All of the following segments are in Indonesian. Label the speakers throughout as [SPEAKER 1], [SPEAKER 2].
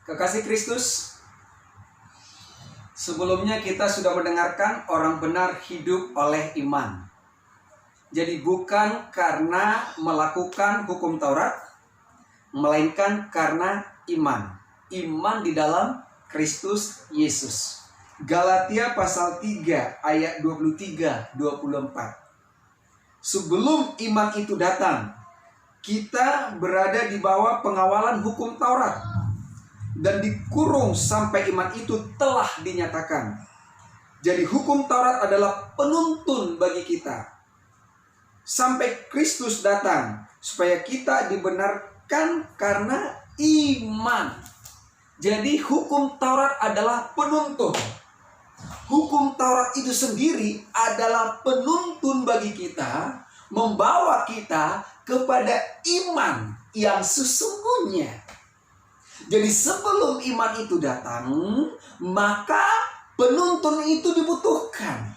[SPEAKER 1] Kekasih Kristus, sebelumnya kita sudah mendengarkan orang benar hidup oleh iman. Jadi bukan karena melakukan hukum Taurat, melainkan karena iman. Iman di dalam Kristus Yesus. Galatia pasal 3 ayat 23-24. Sebelum iman itu datang, kita berada di bawah pengawalan hukum Taurat dan dikurung sampai iman itu telah dinyatakan. Jadi hukum Taurat adalah penuntun bagi kita sampai Kristus datang, supaya kita dibenarkan karena iman. Jadi hukum Taurat adalah penuntun. Hukum Taurat itu sendiri adalah penuntun bagi kita, membawa kita kepada iman yang sesungguhnya. Jadi sebelum iman itu datang, maka penuntun itu dibutuhkan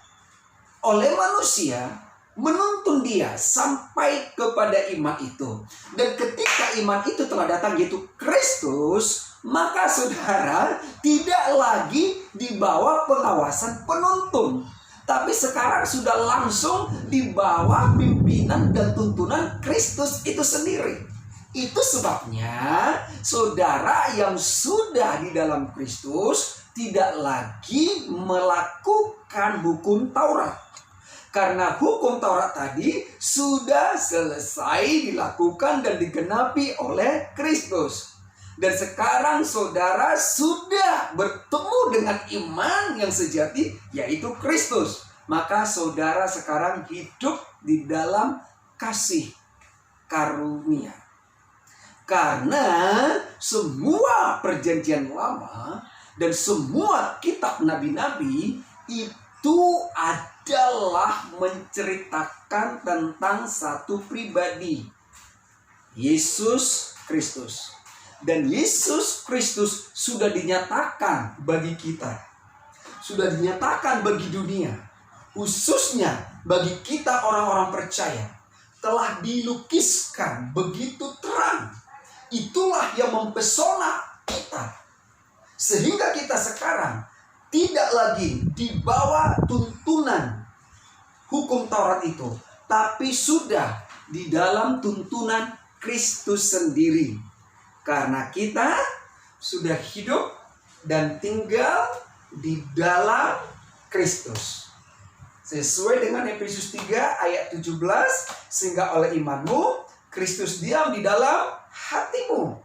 [SPEAKER 1] oleh manusia, menuntun dia sampai kepada iman itu. Dan ketika iman itu telah datang, yaitu Kristus, maka saudara tidak lagi di bawah pengawasan penuntun, tapi sekarang sudah langsung di bawah pimpinan dan tuntunan Kristus itu sendiri. Itu sebabnya saudara yang sudah di dalam Kristus tidak lagi melakukan hukum Taurat. Karena hukum Taurat tadi sudah selesai dilakukan dan digenapi oleh Kristus. Dan sekarang saudara sudah bertemu dengan iman yang sejati, yaitu Kristus. Maka saudara sekarang hidup di dalam kasih karunia. Karena semua perjanjian lama dan semua kitab nabi-nabi itu adalah menceritakan tentang satu pribadi, Yesus Kristus. Dan Yesus Kristus sudah dinyatakan bagi kita, sudah dinyatakan bagi dunia, khususnya bagi kita orang-orang percaya, telah dilukiskan begitu terang. Itulah yang mempesona kita, sehingga kita sekarang tidak lagi di bawah tuntunan hukum Taurat itu, tapi sudah di dalam tuntunan Kristus sendiri. Karena kita sudah hidup dan tinggal di dalam Kristus. Sesuai dengan Efesus 3 ayat 17, sehingga oleh imanmu Kristus diam di dalam hatimu,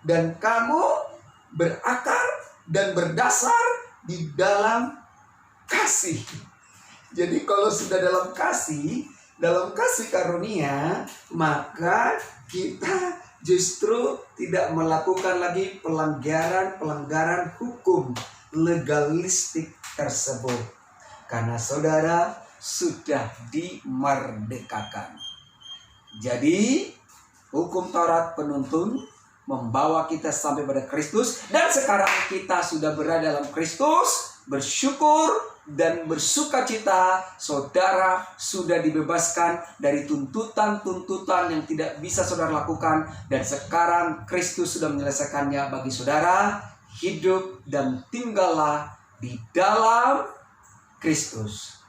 [SPEAKER 1] dan kamu berakar dan berdasar di dalam kasih. Jadi kalau sudah dalam kasih karunia, maka kita justru tidak melakukan lagi pelanggaran hukum legalistik tersebut. Karena saudara sudah dimerdekakan. Jadi hukum Taurat penuntun membawa kita sampai pada Kristus. Dan sekarang kita sudah berada dalam Kristus, bersyukur dan bersuka cita. Saudara sudah dibebaskan dari tuntutan-tuntutan yang tidak bisa saudara lakukan. Dan sekarang Kristus sudah menyelesaikannya bagi saudara. Hidup dan tinggallah di dalam Kristus.